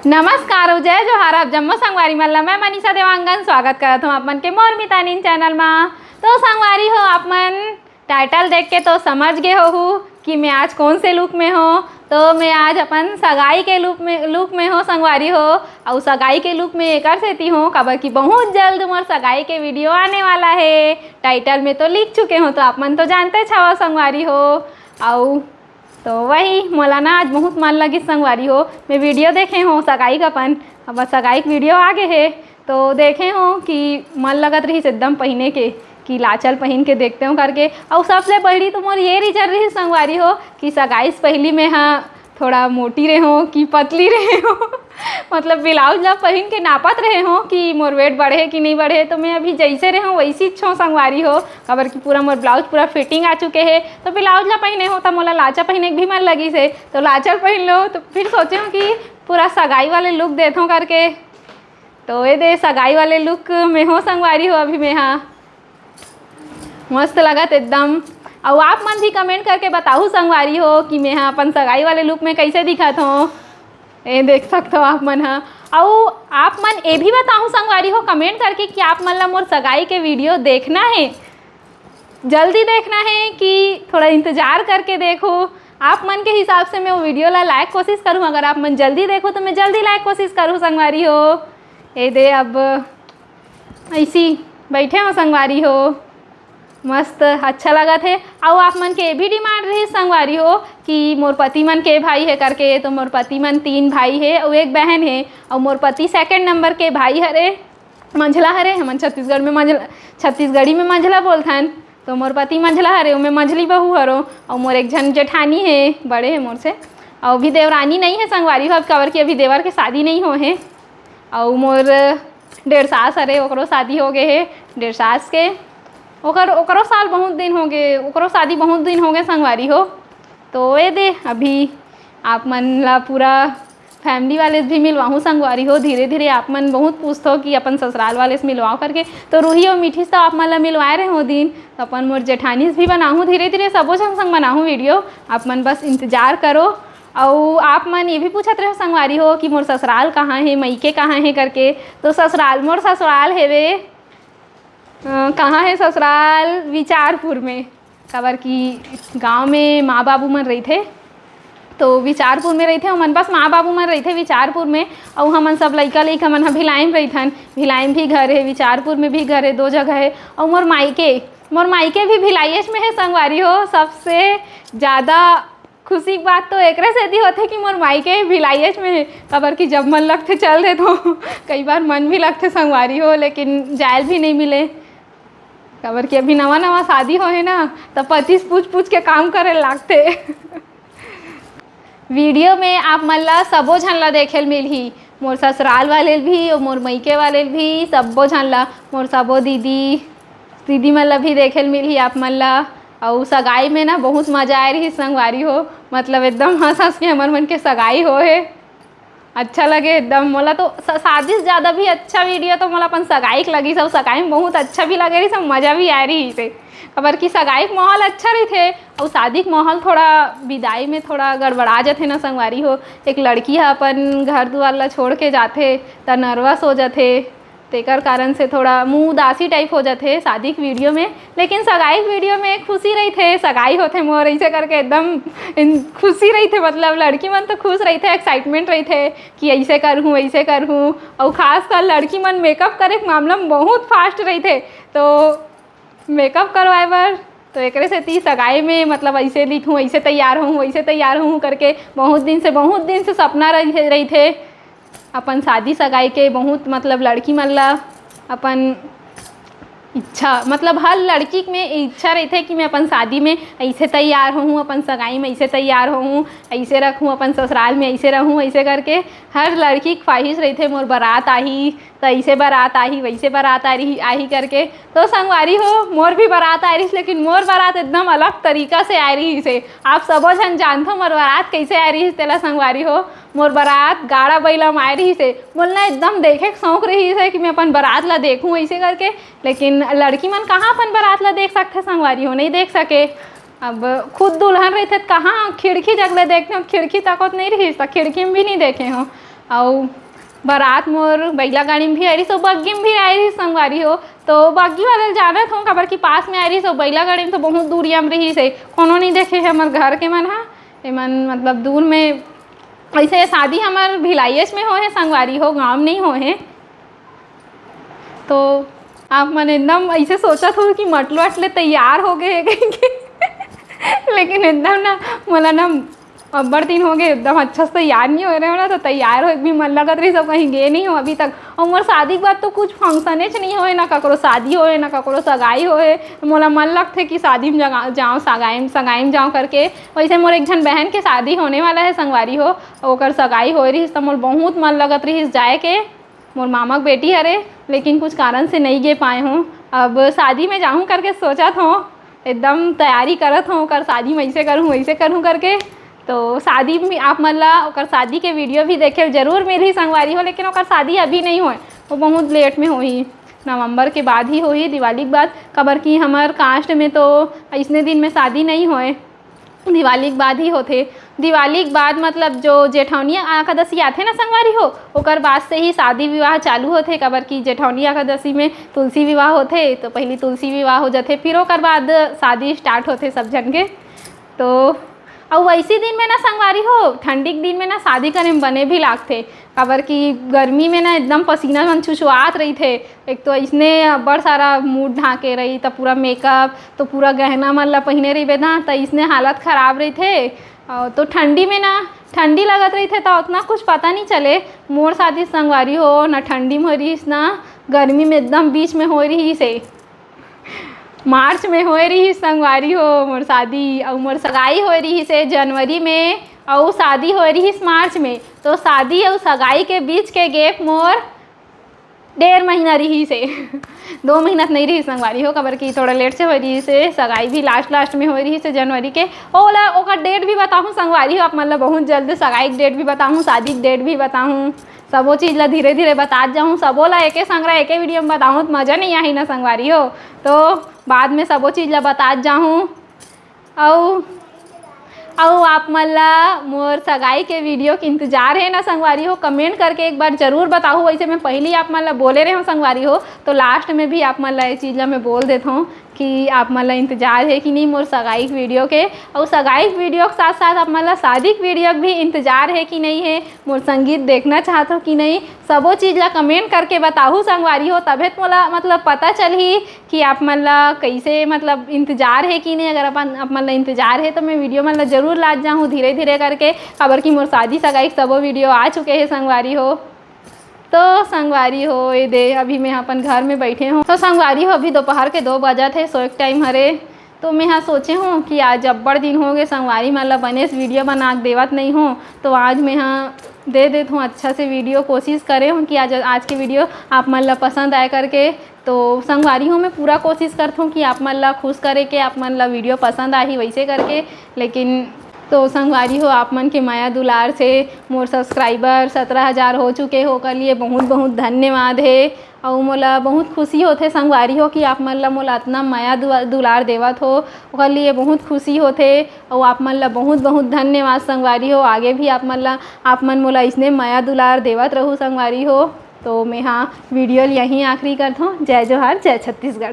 नमस्कार जय जोहार आप जम्मो संगवारी मन ला मैं मनीषा देवांगन स्वागत करत हूँ आप मन के मोर मितानिन चैनल में। तो संगवारी हो आप मन टाइटल देख के तो समझ गए हो कि मैं आज कौन से लुक में हो। तो मैं आज अपन सगाई के लुक में हो संगवारी हो। और सगाई के लुक में एक सेती हूँ काबर कि बहुत जल्द मोर सगाई के वीडियो आने वाला है। टाइटल में तो लिख चुके हो तो आप मन तो जानते छावा संगवारी हो। और तो वही मोला ना आज बहुत मन लगी संगवारी हो। मैं वीडियो देखे हो सगाई का अपन अब सगाई का वीडियो आगे है तो देखे हो कि मन लगत रही एकदम पहने के कि लाचल पहन के देखते हो करके। और सबसे पहली तो मोर ये रिजर रही संगवारी हो कि सगाई से पहली में हाँ थोड़ा मोटी रहे हो कि पतली रहे हो मतलब ब्लाउज ला पहन के नापत रहे हो कि मोर वेट बढ़े कि नहीं बढ़े। तो मैं अभी जैसे रहे हो वैसी छो संगवारी हो काबर कि पूरा मोर ब्लाउज पूरा फिटिंग आ चुके हैं। तो ब्लाउज ला पहने हो तो मोला लाचा पहने के भी मन लगी से तो लाचल पहन लो। तो फिर सोचे हो कि पूरा सगाई वाले लुक देते हो करके। तो ये दे सगाई वाले लुक में हो संगवारी हो अभी मैं हाँ मस्त लगत एकदम। और आप मन भी कमेंट करके बताओ संगवारी हो कि मैं हाँ अपन सगाई वाले लुक में कैसे दिखत हो। ये देख सकते हो आप मन हाँ। और आप मन ये भी बताओ संगवारी हो कमेंट करके कि आप मन ला मोर सगाई के वीडियो देखना है जल्दी देखना है कि थोड़ा इंतज़ार करके देखो। आप मन के हिसाब से मैं वो वीडियो ला लाइक कोशिश करूँ। अगर आप मन जल्दी देखो तो मैं जल्दी लाइक कोशिश करूँ संगवारी हो। ये दे अब ऐसी बैठे हो संगवारी हो मस्त अच्छा लगा थे। और आप मन के भी डिमांड रही संगवारी हो कि मोर पति मन के भाई है करके। तो मोर पति मन 3 भाई है और 1 बहन है। और मोर पति 2nd नंबर के भाई हरे मंझला हरे हमन छत्तीसगढ़ी में मंझला बोलथन। तो मोर पति मंझला हरे मैं मंझली बहू हरो। और मोर एक जन जेठानी है बड़े है मोर से। और अभी देवरानी नहीं है संगवारी हो काबर कि अभी देवर के शादी नहीं हो है। और मोर 1.5 सास हरे ओकरो शादी हो गए है 1.5 सास के ओकरो साल बहुत दिन हो गए ओकरो शादी बहुत दिन हो गए संगवारी हो। तो ये दे अभी आप मन ला पूरा फैमिली वाले से भी मिलवाऊँ संगवारी हो। धीरे धीरे आप मन बहुत पूछते हो कि अपन ससुराल वाले से मिलवाओ करके। तो रूही और मीठी से तो आप मन ला मिलवाए रहे हो दिन। तो अपन मोर जेठानी से भी बनाऊँ धीरे धीरे सबो संग बनाऊँ वीडियो। आप मन बस इंतज़ार करो। और आप मन ये भी पूछत रहे संगवारी हो कि मोर ससुराल कहाँ है मईके कहाँ है करके। तो मोर ससुराल हेवे कहाँ है ससुराल विचारपुर में काबर कि गांव में माँ बाबू मन रही थे। तो विचारपुर में रही थे मन बस माँ बाबू मन रही थे विचारपुर में। और हमन सब लइका मन भिलाई में रही थन। भिलाई में भी घर है विचारपुर में भी घर है 2 जगह है। और मोर मायके भी भिलाइयस में है संगवारी हो। सबसे ज़्यादा खुशी की बात तो एक सेदी होते कि मोर मायके भिलाइयस में है काबर कि जब मन लगते चल दे तो कई बार मन भी लगते संगवारी हो लेकिन जायल भी नहीं मिले काबर कि अभी नवा शादी हो है ना तो पति से पूछ के काम करे लागते वीडियो में आप मन ला सबो झन ला देखेल मिलही मोर ससुराल वाले भी और मोर मईके वाले भी सबो झन ला मोर सबो दीदी मन ला भी देखेल मिलही आप मन ला। और सगाई में ना बहुत मज़ा आए रही संगवारी हो मतलब एकदम हंस के हमर मन के सगाई हो है अच्छा लगे एकदम। मोला तो शादी से ज़्यादा भी अच्छा वीडियो तो मोला अपन सगाई के लगी। सब सगाई में बहुत अच्छा भी लगे रही सब मज़ा भी आ रही से खबर कि सगाई का माहौल अच्छा रही थे। और शादी का माहौल थोड़ा विदाई में थोड़ा गड़बड़ा जाते ना संगवारी हो। एक लड़की है अपन घर दुआर ला छोड़ के जाते तो नर्वस हो जाते तेकर कारण से थोड़ा मुँह उदासी टाइप हो जाते शादी की वीडियो में। लेकिन सगाई की वीडियो में खुशी रही थे सगाई होते मोर ऐसे करके एकदम खुशी रही थे मतलब लड़की मन तो खुश रही थे एक्साइटमेंट रही थे कि ऐसे करूँ वैसे करूँ। और ख़ास कर लड़की मन मेकअप करे के मामला में बहुत फास्ट रही थे। तो मेकअप करवाए बर तो एक से सगाई में मतलब ऐसे लिखूँ ऐसे तैयार हूँ करके बहुत दिन से सपना रही थे अपन शादी सगाई के। बहुत मतलब लड़की मन ला अपन इच्छा मतलब हर लड़की में इच्छा रही थे कि मैं अपन शादी में ऐसे तैयार हूँ अपन सगाई में ऐसे तैयार हूँ ऐसे रखूँ अपन ससुराल में ऐसे रहूँ ऐसे करके हर लड़की की ख्वाहिश रही थे मोर बारात आही तो ऐसे बारात आही वैसे बारात आही करके। तो संगवारी हो मोर भी बारात आ रही लेकिन मोर बारात एकदम अलग तरीका से आ रही से। आप सबो झन जानते हो मोर बारात कैसे आ रही तेला संगवारी हो। मोर बारात गाड़ा बैला में आ रही से बोलना एकदम देखे के शौक रही से कि मैं अपन बारात ला देखूँ ऐसे करके। लेकिन लड़की मन कहाँ अपन बारात ला देख सकते संगवारी हो नहीं देख सके। अब खुद दुल्हन रही थे कहाँ खिड़की जगले देखते हो खिड़की तक नहीं रही खिड़की में भी नहीं देखे हो। और बारात मोर बैला गाड़ी में भी आई रही सो बग्गी में भी आई रही संगवारी हो। तो बग्गी वाला जानत हूँ काबर कि पास में आई रही सो बैला गाड़ी में तो बहुत दूरिया में रही से कोनो नहीं देखे है हमार घर के मन हा एमन मतलब दूर में। ऐसे शादी हमार भिलाइयस में हो है संगवारी हो, गाँव में नहीं हो है। तो आप मन एकदम ऐसे सोचा था कि मटलो अटले तैयार हो गए लेकिन एकदम ना मला ना अब्बर दिन हो गए एकदम अच्छा से तैयार नहीं हो रहे हो ना। तो तैयार हो भी मन लगत रही सब कहीं गए नहीं हो अभी तक। और मोर शादी के बाद तो कुछ फंक्शने नहीं होए, ना ककरो शादी होए ना ककरो सगाई होए। मोला मन लगते कि शादी में जाऊँ सगाई में जाऊँ करके। वैसे मोर एक जन बहन के शादी होने वाला है संगवारी हो, ओकर सगाई हो रही तो मोर बहुत मन लगत रही जाए के। मोर मामा की बेटी हरे लेकिन कुछ कारण से नहीं गे पाए हूँ। अब शादी में जाऊँ करके सोचत हूँ, एकदम तैयारी करत हूँ कर शादी में ऐसे करूँ वैसे करूँ करके। तो शादी में आप मन ला ओकर शादी के वीडियो भी देखे जरूर मिली संगवारी हो, लेकिन ओकर शादी अभी नहीं होए, वो बहुत लेट में होही, नवंबर के बाद ही होही, दिवाली के बाद। कबर की हमार कास्ट में तो इतने दिन में शादी नहीं होए, दिवाली के बाद ही होते। दिवाली के बाद मतलब जो जेठौनी एकादशी आथे ना संगवारी हो, ओकर बाद से ही शादी विवाह चालू होते। कबर की जेठौनी एकादशी में तुलसी विवाह होते, तो पहले तुलसी विवाह हो जाते, फिर ओकर बाद शादी स्टार्ट होते सब जन के। तो और वैसी दिन में ना संगवारी हो ठंडी के दिन में ना शादी करे में बने भी लागते। काबर कि गर्मी में ना एकदम पसीना मन छुछुआत रही थे। एक तो इसने बड़ सारा मुँह ढाके रही, तो पूरा मेकअप तो पूरा गहना मन ला पहने रही ना, तो इसने हालत ख़राब रही थे। तो ठंडी में ना ठंडी लगत रही थे तो उतना कुछ पता नहीं चले। मोर शादी संगवारी हो ना ठंडी में हो रही ना गर्मी में एकदम बीच में हो रही से, मार्च में हो रही संगवारी हो मोर शादी। और मोर सगाई हो रही से जनवरी में और शादी हो रही मार्च में। तो शादी और सगाई के बीच के गैप मोर 1.5 महीना रही से 2 महीना नहीं रही संगवारी हो। कबर की थोड़ा लेट से हो रही से, सगाई भी लास्ट में हो रही से जनवरी के। ओला ओकर डेट भी बताऊँ संगवारी हो आप मतलब बहुत जल्द सगाई के डेट भी बताऊँ, शादी के डेट भी बताऊँ, सबो चीज़ ला धीरे धीरे बता जाऊँ। सबो ला एके संगरा एके वीडियो में बताऊँ तो मज़ा नहीं आई ना संगवारी हो। तो बाद में सबो चीज़ ला बता जाऊँ। और आप मन ला मोर सगाई के वीडियो के इंतज़ार है ना संगवारी हो, कमेंट करके एक बार ज़रूर बताऊँ। वैसे मैं पहले आप मन ला बोले रहे हूँ संगवारी हो, तो लास्ट में भी आप मन ला ये चीज़ ला मैं बोल देता हूँ कि आप मन ला इंतज़ार है कि नहीं मोर सगाई के वीडियो के। और सगाई के वीडियो के साथ साथ आप मन ला शादी के वीडियो भी इंतज़ार है कि नहीं है, मोर संगीत देखना चाहते हो कि नहीं, सबो चीज़ ला कमेंट करके बताऊँ संगवारी हो। तबे तो मोला मतलब पता चलही कि आप मन ला कैसे मतलब इंतज़ार है कि नहीं। अगर आप मन ला इंतज़ार है तो मैं वीडियो मन ला ज़रूर ला जाऊँ धीरे धीरे करके। खबर की मोर शादी सगाई सबो वीडियो आ चुके हैं संगवारी हो। तो संगवारी हो ये दे अभी मैं अपन घर में बैठे हूँ। तो संगवारी हो अभी दोपहर के 2 बजा थे, सो एक टाइम हरे। तो मैं यहाँ सोचे हूँ कि आज अब्बड़ दिन हो गए संगवारी मतलब बने वीडियो बना देवत नहीं हूँ, तो आज मैं यहाँ दे देता हूँ अच्छा से वीडियो। कोशिश करे हूँ कि आज के वीडियो आप मन ला पसंद आए करके। तो संगवारी हूँ मैं पूरा कोशिश करता हूँ कि आप मन ला खुश करे के आप मन ला वीडियो पसंद आई वैसे करके। लेकिन तो संगवारी हो आप मन के माया दुलार से मोर सब्सक्राइबर 17,000 हो चुके हो, कर लिए बहुत बहुत धन्यवाद है। और मोला बहुत खुशी होते संगवारी हो कि आप मन ला मोला इतना माया दुलार देवत हो, ओकर लिए बहुत खुशी होते। और आप मन ला बहुत बहुत धन्यवाद संगवारी हो। आगे भी आप मन मोला इसने माया दुलार देवत रहूँ संगवारी हो। तो मैं हाँ वीडियो यहीं आखिरी करता हूँ। जय जोहार, जय छत्तीसगढ़।